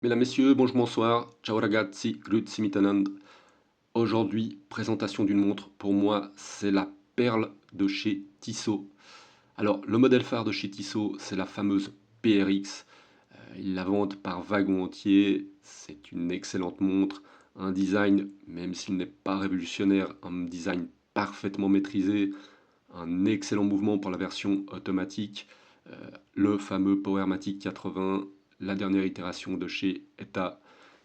Mesdames, Messieurs, bonjour, bonsoir. Ciao ragazzi, grüezi miteinander. Aujourd'hui, présentation d'une montre. Pour moi, c'est la perle de chez Tissot. Alors, le modèle phare de chez Tissot, c'est la fameuse PRX. Ils la vendent par wagon entier. C'est une excellente montre. Un design, même s'il n'est pas révolutionnaire, un design parfaitement maîtrisé. Un excellent mouvement pour la version automatique. Euh, le fameux Powermatic 80, la dernière itération de chez ETA.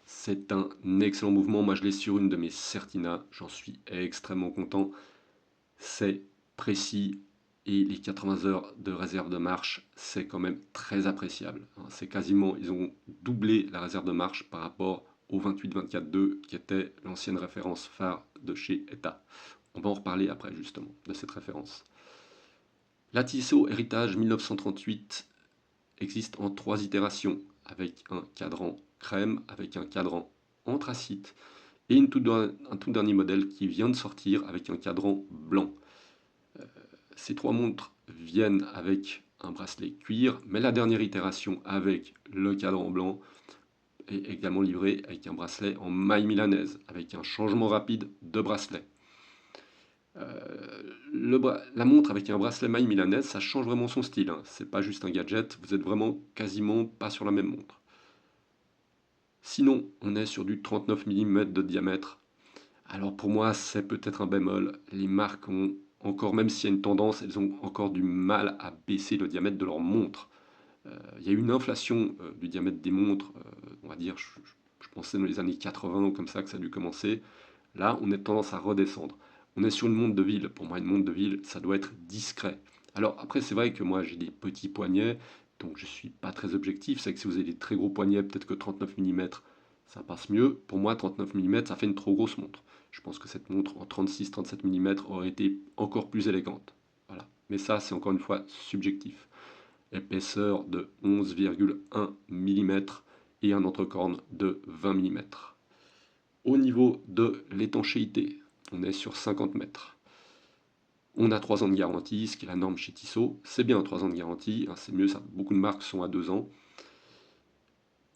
C'est un excellent mouvement. Moi, je l'ai sur une de mes Certina. J'en suis extrêmement content. C'est précis et les 80 heures de réserve de marche, c'est quand même très appréciable. C'est quasiment, ils ont doublé la réserve de marche par rapport au 28-24-2 qui était l'ancienne référence phare de chez ETA. On va en reparler après justement de cette référence. La Tissot Héritage 1938 existe en trois itérations, avec un cadran crème, avec un cadran anthracite et un tout dernier modèle qui vient de sortir avec un cadran blanc. Ces trois montres viennent avec un bracelet cuir, mais la dernière itération avec le cadran blanc est également livrée avec un bracelet en maille milanaise, avec un changement rapide de bracelet. La montre avec un bracelet maille milanaise, ça change vraiment son style, hein. C'est pas juste un gadget, vous êtes vraiment quasiment pas sur la même montre. Sinon, on est sur du 39 mm de diamètre. Alors pour moi, c'est peut-être un bémol. Les marques ont encore, même s'il y a une tendance, elles ont encore du mal à baisser le diamètre de leurs montres. Il y a eu une inflation du diamètre des montres, on va dire, je pensais dans les années 80 ou comme ça que ça a dû commencer. Là, on est tendance à redescendre. On est sur une montre de ville. Pour moi, une montre de ville, ça doit être discret. Alors après, c'est vrai que moi, j'ai des petits poignets, donc je suis pas très objectif. C'est que si vous avez des très gros poignets, peut-être que 39 mm, ça passe mieux. Pour moi, 39 mm, ça fait une trop grosse montre. Je pense que cette montre en 36-37 mm aurait été encore plus élégante. Voilà. Mais ça, c'est encore une fois subjectif. Épaisseur de 11,1 mm et un entrecorne de 20 mm. Au niveau de l'étanchéité, on est sur 50 mètres. On a 3 ans de garantie, ce qui est la norme chez Tissot. C'est bien 3 ans de garantie, hein, c'est mieux, ça. Beaucoup de marques sont à 2 ans.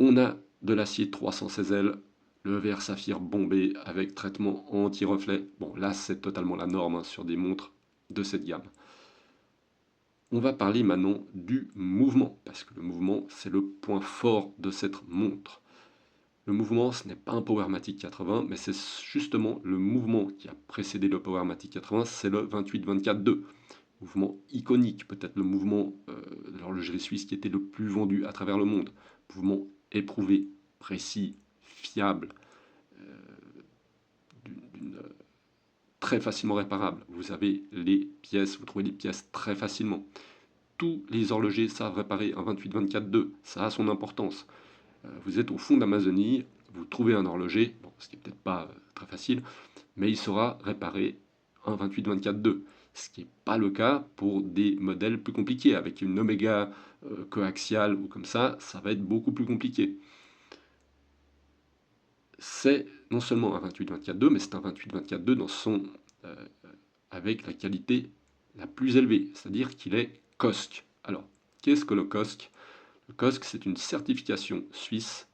On a de l'acier 316L, le verre saphir bombé avec traitement anti-reflet. Bon, là, c'est totalement la norme, hein, sur des montres de cette gamme. On va parler maintenant du mouvement, parce que le mouvement, c'est le point fort de cette montre. Le mouvement, ce n'est pas un Powermatic 80, mais c'est justement le mouvement qui a précédé le Powermatic 80, c'est le 28-24-2. Mouvement iconique, peut-être le mouvement de l'horlogerie suisse qui était le plus vendu à travers le monde. Mouvement éprouvé, précis, fiable, très facilement réparable. Vous avez les pièces, vous trouvez les pièces très facilement. Tous les horlogers savent réparer un 28-24-2, ça a son importance. Vous êtes au fond d'Amazonie, vous trouvez un horloger, bon, ce qui n'est peut-être pas très facile, mais il saura réparer un 28-24-2. Ce qui n'est pas le cas pour des modèles plus compliqués. Avec une Omega coaxiale ou comme ça va être beaucoup plus compliqué. C'est non seulement un 28-24-2, mais c'est un 28-24-2 euh, avec la qualité la plus élevée, c'est-à-dire qu'il est COSC. Alors, qu'est-ce que le COSC? Le COSC, c'est une certification suisse,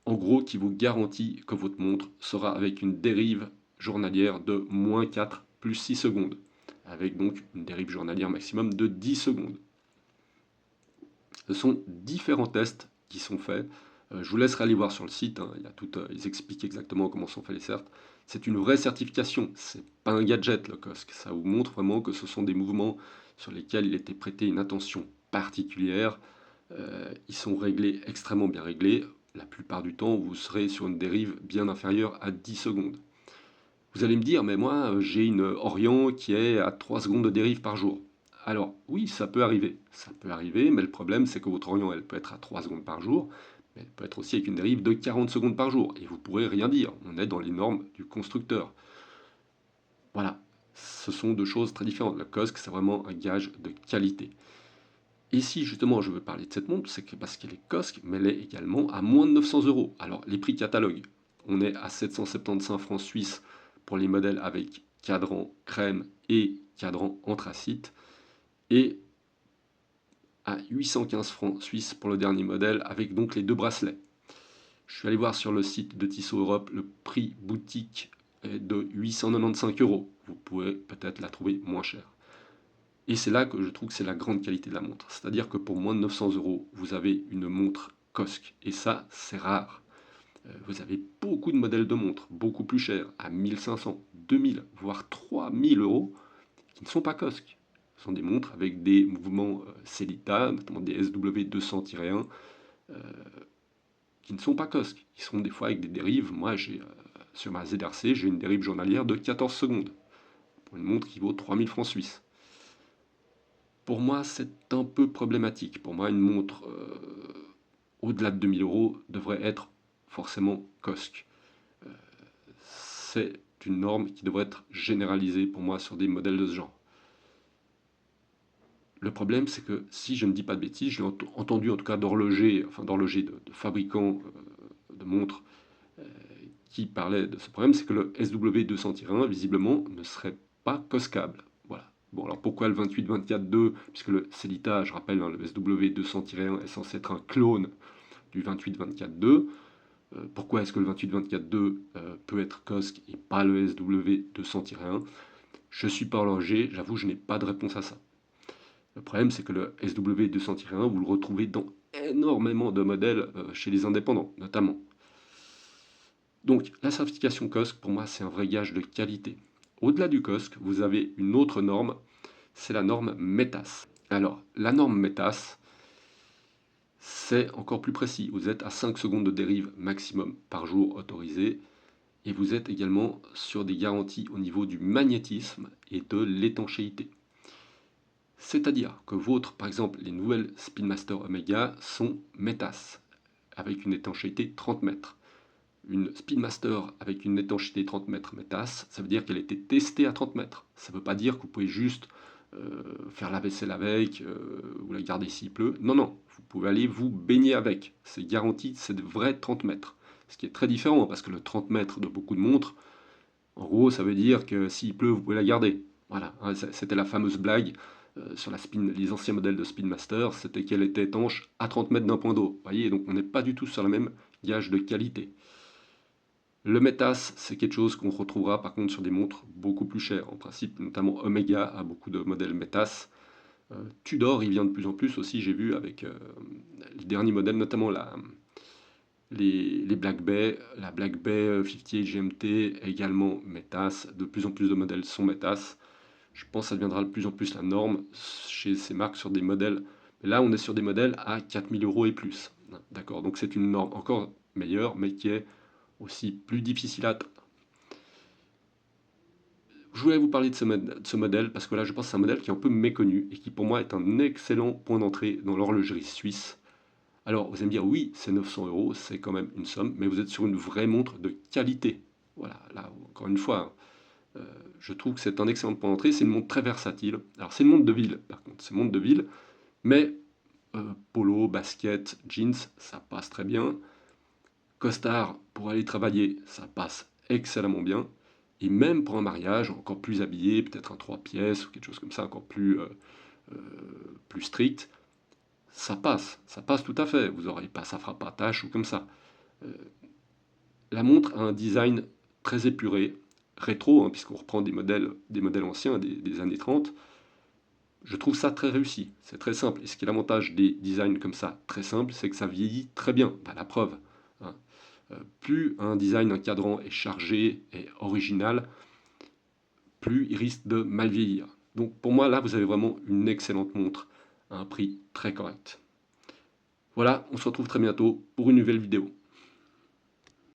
en gros, qui vous garantit que votre montre sera avec une dérive journalière de -4 plus 6 secondes, avec donc une dérive journalière maximum de 10 secondes. Ce sont différents tests qui sont faits. Je vous laisserai aller voir sur le site, hein, ils expliquent exactement comment sont faits les certs. C'est une vraie certification, c'est pas un gadget le COSC. Ça vous montre vraiment que ce sont des mouvements sur lesquels il était prêté une attention particulière. Ils sont réglés, extrêmement bien réglés. La plupart du temps, vous serez sur une dérive bien inférieure à 10 secondes. Vous allez me dire, mais moi, j'ai une Orient qui est à 3 secondes de dérive par jour. Alors, oui, ça peut arriver. Ça peut arriver, mais le problème, c'est que votre Orient, elle peut être à 3 secondes par jour, mais elle peut être aussi avec une dérive de 40 secondes par jour. Et vous pourrez rien dire. On est dans les normes du constructeur. Voilà. Ce sont deux choses très différentes. Le COSC, c'est vraiment un gage de qualité. Et si justement je veux parler de cette montre, c'est que parce qu'elle est COSC, mais elle est également à moins de 900 euros. Alors, les prix catalogue, on est à 775 francs suisses pour les modèles avec cadran crème et cadran anthracite, et à 815 francs suisses pour le dernier modèle avec donc les deux bracelets. Je suis allé voir sur le site de Tissot Europe, le prix boutique est de 895 euros. Vous pouvez peut-être la trouver moins chère. Et c'est là que je trouve que c'est la grande qualité de la montre. C'est-à-dire que pour moins de 900 euros, vous avez une montre Cosc. Et ça, c'est rare. Vous avez beaucoup de modèles de montres, beaucoup plus chers, à 1500, 2000, voire 3000 euros, qui ne sont pas Cosc. Ce sont des montres avec des mouvements Sellita, notamment des SW200-1, qui ne sont pas Cosc, qui sont des fois avec des dérives. Moi, sur ma ZRC, j'ai une dérive journalière de 14 secondes, pour une montre qui vaut 3000 francs suisses. Pour moi, c'est un peu problématique. Pour moi, une montre au-delà de 2000 euros devrait être forcément Cosc. C'est une norme qui devrait être généralisée pour moi sur des modèles de ce genre. Le problème, c'est que si je ne dis pas de bêtises, je l'ai entendu en tout cas d'horlogers, enfin d'horlogers, de fabricants de montres qui parlaient de ce problème, c'est que le SW200-1, visiblement, ne serait pas coscable. Voilà. Bon, alors pourquoi le 28-24-2? Puisque le Sellita, je rappelle, hein, le SW200-1 est censé être un clone du 28-24-2. Pourquoi est-ce que le 28-24-2 peut être COSC et pas le SW200-1? Je suis pas horloger, j'avoue, je n'ai pas de réponse à ça. Le problème, c'est que le SW200-1, vous le retrouvez dans énormément de modèles chez les indépendants, notamment. Donc, la certification COSC, pour moi, c'est un vrai gage de qualité. Au-delà du COSC, vous avez une autre norme, c'est la norme METAS. Alors, la norme METAS, c'est encore plus précis. Vous êtes à 5 secondes de dérive maximum par jour autorisé, et vous êtes également sur des garanties au niveau du magnétisme et de l'étanchéité. C'est-à-dire que par exemple, les nouvelles Speedmaster Omega sont METAS, avec une étanchéité 30 mètres. Une Speedmaster avec une étanchéité 30 mètres METAS, ça veut dire qu'elle a été testée à 30 mètres. Ça ne veut pas dire que vous pouvez juste faire la vaisselle avec, ou la garder s'il pleut. Non, non, vous pouvez aller vous baigner avec. C'est garanti, c'est de vrais 30 mètres. Ce qui est très différent, parce que le 30 mètres de beaucoup de montres, en gros, ça veut dire que s'il pleut, vous pouvez la garder. Voilà, hein, c'était la fameuse blague sur les anciens modèles de Speedmaster, c'était qu'elle était étanche à 30 mètres d'un point d'eau. Vous voyez, donc on n'est pas du tout sur la même gage de qualité. Le METAS, c'est quelque chose qu'on retrouvera par contre sur des montres beaucoup plus chères. En principe, notamment Omega a beaucoup de modèles METAS. Tudor, il vient de plus en plus aussi, j'ai vu, avec les derniers modèles, notamment les Black Bay, la Black Bay 58 GMT, également METAS. De plus en plus de modèles sont METAS. Je pense que ça deviendra de plus en plus la norme chez ces marques sur des modèles. Mais là, on est sur des modèles à 4000 euros et plus. D'accord, donc c'est une norme encore meilleure, mais qui est aussi plus difficile à atteindre. Je voulais vous parler de ce modèle parce que là, je pense que c'est un modèle qui est un peu méconnu et qui pour moi est un excellent point d'entrée dans l'horlogerie suisse. Alors, vous allez me dire, oui, c'est 900 euros, c'est quand même une somme, mais vous êtes sur une vraie montre de qualité. Voilà, là, encore une fois, je trouve que c'est un excellent point d'entrée. C'est une montre très versatile. Alors, c'est une montre de ville, par contre, c'est une montre de ville, mais polo, basket, jeans, ça passe très bien. Costard, pour aller travailler, ça passe excellemment bien. Et même pour un mariage, encore plus habillé, peut-être un 3 pièces ou quelque chose comme ça, encore plus strict, ça passe tout à fait. Vous aurez pas, ça fera pas tâche ou comme ça. Euh, la montre a un design très épuré, rétro, hein, puisqu'on reprend des modèles anciens des années 30. Je trouve ça très réussi, c'est très simple. Et ce qui est l'avantage des designs comme ça, très simples, c'est que ça vieillit très bien. Bah, la preuve, hein. Plus un design, un cadran est chargé et original, plus il risque de mal vieillir. Donc pour moi, là, vous avez vraiment une excellente montre à un prix très correct. Voilà, on se retrouve très bientôt pour une nouvelle vidéo.